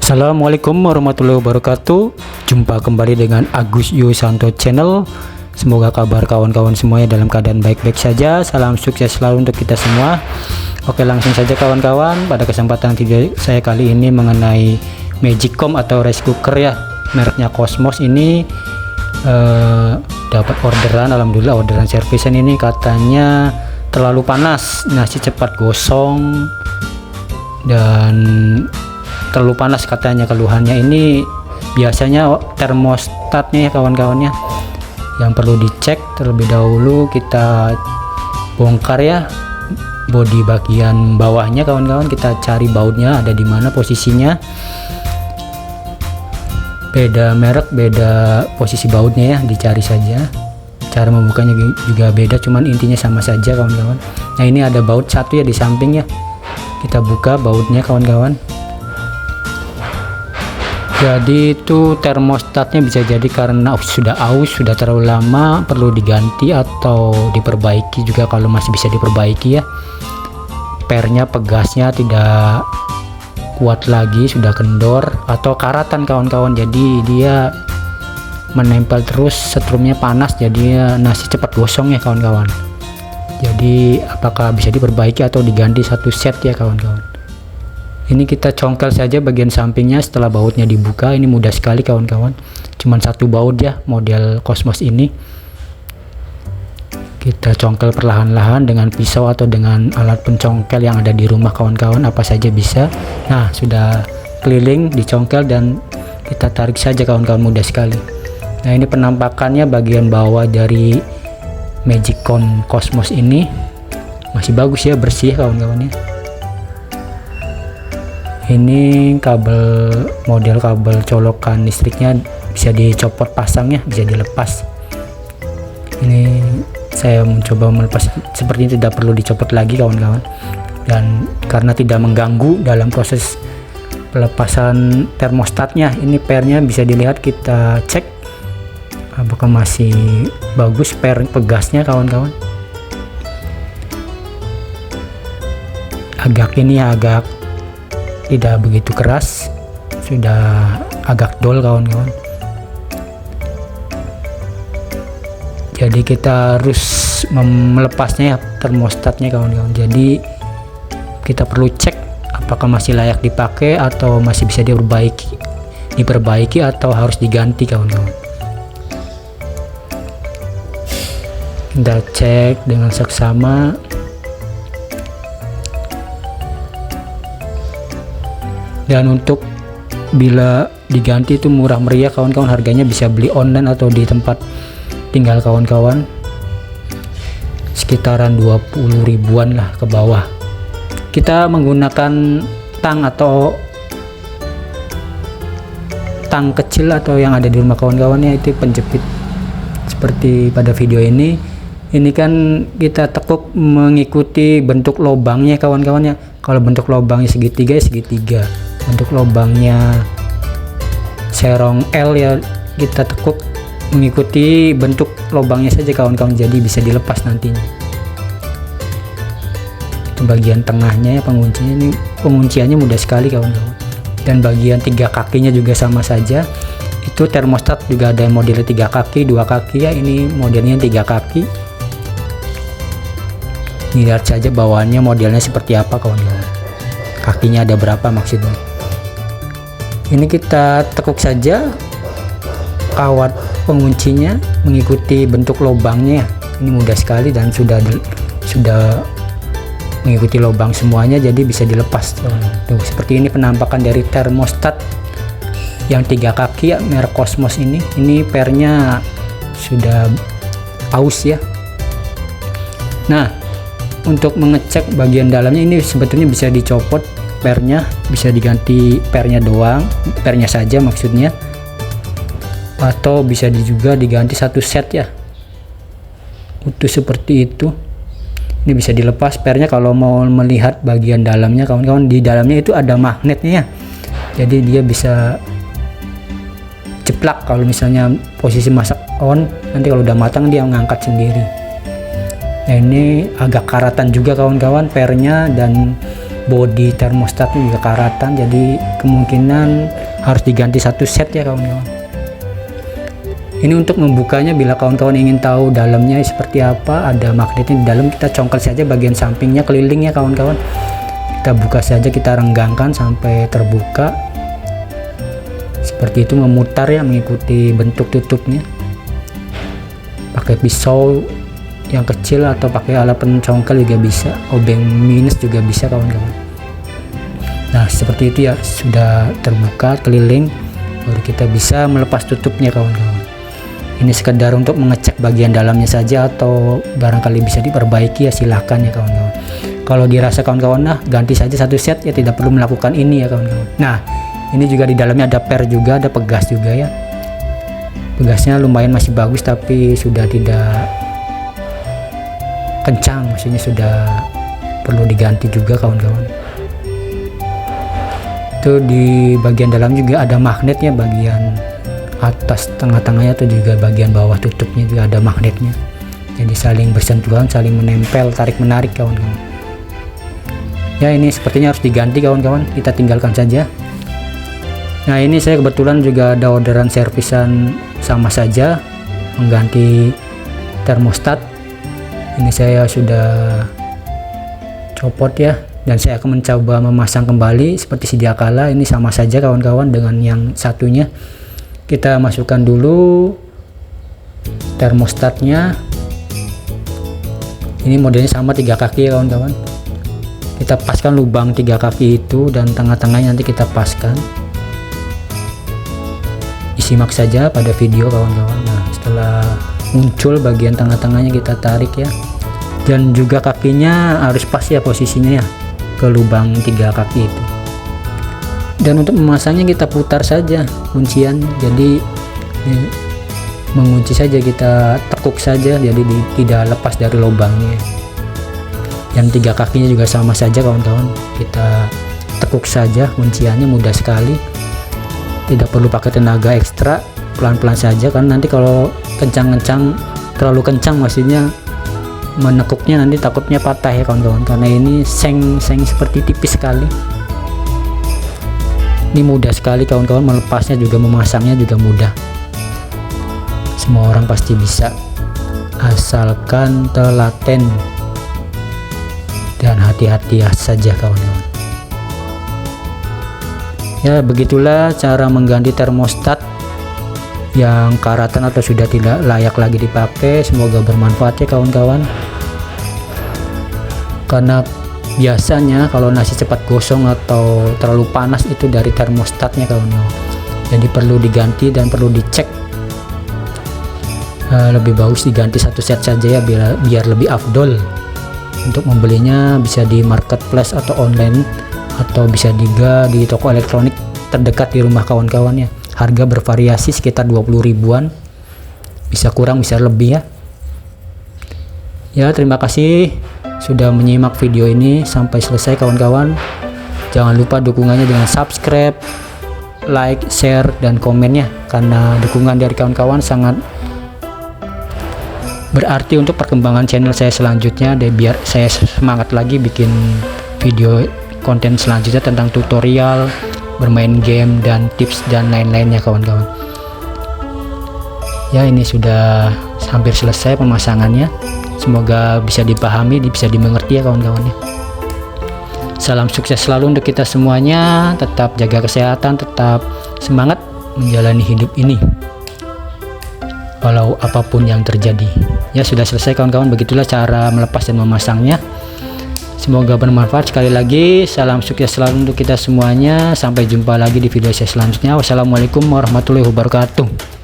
Assalamualaikum warahmatullahi wabarakatuh. Jumpa kembali dengan Agus Yusanto Channel. Semoga kabar kawan-kawan semuanya dalam keadaan baik-baik saja. Salam sukses selalu untuk kita semua. Oke, langsung saja kawan-kawan. Pada kesempatan video saya kali ini mengenai Magicom atau rice cooker ya, mereknya Cosmos ini. Dapat orderan, alhamdulillah orderan servisan ini katanya terlalu panas, nasi cepat gosong dan terlalu panas katanya keluhannya. Ini biasanya termostatnya ya kawan-kawannya yang perlu dicek terlebih dahulu. Kita bongkar ya bodi bagian bawahnya kawan-kawan, kita cari bautnya ada di mana posisinya. Beda merek beda posisi bautnya ya, dicari saja. Cara membukanya juga beda, cuman intinya sama saja kawan-kawan. Nah, ini ada baut satu ya di samping ya, kita buka bautnya kawan-kawan. Jadi itu termostatnya bisa jadi karena sudah aus, sudah terlalu lama, perlu diganti atau diperbaiki juga kalau masih bisa diperbaiki ya. Pernya, pegasnya tidak kuat lagi, sudah kendor atau karatan kawan-kawan, jadi dia menempel terus, setrumnya panas, jadi nasi cepat gosong ya kawan-kawan. Jadi apakah bisa diperbaiki atau diganti satu set ya kawan-kawan. Ini kita congkel saja bagian sampingnya setelah bautnya dibuka. Ini mudah sekali kawan-kawan, cuman satu baut ya model Cosmos ini. Kita congkel perlahan-lahan dengan pisau atau dengan alat pencongkel yang ada di rumah kawan-kawan, apa saja bisa. Nah, sudah keliling dicongkel dan kita tarik saja kawan-kawan, mudah sekali. Nah, ini penampakannya bagian bawah dari Magicom Cosmos ini masih bagus ya, bersih kawan-kawannya. Ini kabel, model kabel colokan listriknya bisa dicopot pasangnya, bisa dilepas. Ini saya mencoba melepas seperti ini, tidak perlu dicopot lagi kawan-kawan, dan karena tidak mengganggu dalam proses pelepasan termostatnya. Ini pernya bisa dilihat, kita cek apakah masih bagus per pegasnya kawan-kawan. Agak tidak begitu keras, sudah agak dol kawan-kawan. Jadi kita harus melepasnya ya termostatnya kawan-kawan. Jadi kita perlu cek apakah masih layak dipakai atau masih bisa diperbaiki atau harus diganti kawan-kawan. Kita cek dengan seksama. Dan untuk bila diganti itu murah meriah kawan-kawan, harganya bisa beli online atau di tempat tinggal kawan-kawan, sekitaran 20 ribuan lah ke bawah. Kita menggunakan tang atau tang kecil atau yang ada di rumah kawan-kawannya, itu penjepit seperti pada video ini. Ini kan kita tekuk mengikuti bentuk lubangnya kawan-kawannya. Kalau bentuk lubangnya segitiga ya segitiga, bentuk lubangnya serong L ya kita tekuk mengikuti bentuk lubangnya saja kawan-kawan, jadi bisa dilepas nantinya. Itu bagian tengahnya ya, penguncinya. Ini pengunciannya mudah sekali kawan-kawan. Dan bagian tiga kakinya juga sama saja. Itu termostat juga ada modelnya 3 kaki, 2 kaki ya, ini modelnya 3 kaki. Lihat saja bawaannya modelnya seperti apa kawan-kawan, kakinya ada berapa maksudnya. Ini kita tekuk saja kawat penguncinya mengikuti bentuk lubangnya. Ini mudah sekali dan sudah mengikuti lubang semuanya, jadi bisa dilepas. Tuh, seperti ini penampakan dari termostat yang 3 kaki ya, merek Cosmos ini. Ini pernya sudah aus ya. Nah, untuk mengecek bagian dalamnya ini sebetulnya bisa dicopot pernya, bisa diganti pernya doang, pernya saja maksudnya, atau bisa juga diganti satu set ya, utuh seperti itu. Ini bisa dilepas pernya. Kalau mau melihat bagian dalamnya kawan-kawan, di dalamnya itu ada magnetnya ya, jadi dia bisa ceplak kalau misalnya posisi masak on, nanti kalau udah matang dia ngangkat sendiri. Nah, ini agak karatan juga kawan-kawan pernya, dan bodi termostatnya juga karatan, jadi kemungkinan harus diganti satu set ya kawan-kawan. Ini untuk membukanya, bila kawan-kawan ingin tahu dalamnya seperti apa, ada magnetnya di dalam, kita congkel saja bagian sampingnya keliling ya kawan-kawan. Kita buka saja, kita renggangkan sampai terbuka seperti itu, memutar ya mengikuti bentuk tutupnya. Pakai pisau yang kecil atau pakai alat pencongkel juga bisa, obeng minus juga bisa kawan-kawan. Nah seperti itu ya, sudah terbuka keliling, baru kita bisa melepas tutupnya kawan-kawan. Ini sekedar untuk mengecek bagian dalamnya saja, atau barangkali bisa diperbaiki ya silahkan ya kawan-kawan. Kalau dirasa kawan-kawan nah ganti saja satu set ya, tidak perlu melakukan ini ya kawan-kawan. Nah ini juga di dalamnya ada per juga, ada pegas juga ya. Pegasnya lumayan masih bagus, tapi sudah tidak kencang, maksudnya sudah perlu diganti juga kawan-kawan. Itu di bagian dalam juga ada magnetnya, bagian atas tengah-tengahnya atau juga bagian bawah tutupnya juga ada magnetnya, jadi saling bersentuhan, saling menempel, tarik menarik kawan-kawan. Ya ini sepertinya harus diganti kawan-kawan, kita tinggalkan saja. Nah ini saya kebetulan juga ada orderan servisan sama saja, mengganti termostat. Ini saya sudah copot ya, dan saya akan mencoba memasang kembali seperti sedia kala. Ini sama saja kawan-kawan dengan yang satunya. Kita masukkan dulu termostatnya. Ini modelnya sama 3 kaki ya kawan-kawan. Kita paskan lubang 3 kaki itu, dan tengah-tengahnya nanti kita paskan. Disimak saja pada video kawan-kawan. Nah setelah muncul bagian tengah-tengahnya kita tarik ya, dan juga kakinya harus pas ya posisinya ya ke lubang 3 kaki itu. Dan untuk memasangnya kita putar saja kuncian, jadi mengunci saja, kita tekuk saja, jadi tidak lepas dari lubangnya. Yang 3 kakinya juga sama saja kawan-kawan, kita tekuk saja kunciannya, mudah sekali, tidak perlu pakai tenaga ekstra, pelan-pelan saja, kan nanti kalau kencang-kencang, terlalu kencang maksudnya menekuknya nanti takutnya patah ya kawan-kawan, karena ini seng seperti tipis sekali. Ini mudah sekali kawan-kawan, melepasnya juga memasangnya juga mudah, semua orang pasti bisa, asalkan telaten dan hati-hati saja kawan-kawan. Ya begitulah cara mengganti termostat yang karatan atau sudah tidak layak lagi dipakai. Semoga bermanfaat ya kawan-kawan, karena biasanya kalau nasi cepat gosong atau terlalu panas itu dari termostatnya kawan-kawan, jadi perlu diganti dan perlu dicek. Lebih bagus diganti satu set saja ya, biar lebih afdol. Untuk membelinya bisa di marketplace atau online, atau bisa juga di toko elektronik terdekat di rumah kawan-kawan ya. Harga bervariasi sekitar 20 ribuan, bisa kurang bisa lebih ya. Ya terima kasih sudah menyimak video ini sampai selesai kawan-kawan. Jangan lupa dukungannya dengan subscribe, like, share, dan komennya, karena dukungan dari kawan-kawan sangat berarti untuk perkembangan channel saya selanjutnya, dan biar saya semangat lagi bikin video konten selanjutnya tentang tutorial bermain game dan tips dan lain-lainnya kawan-kawan. Ya ini sudah hampir selesai pemasangannya, semoga bisa dipahami, bisa dimengerti ya kawan-kawan ya. Salam sukses selalu untuk kita semuanya, tetap jaga kesehatan, tetap semangat menjalani hidup ini walau apapun yang terjadi. Ya sudah selesai kawan-kawan, begitulah cara melepas dan memasangnya. Semoga bermanfaat. Sekali lagi salam sukses selalu untuk kita semuanya, sampai jumpa lagi di video saya selanjutnya. Wassalamualaikum warahmatullahi wabarakatuh.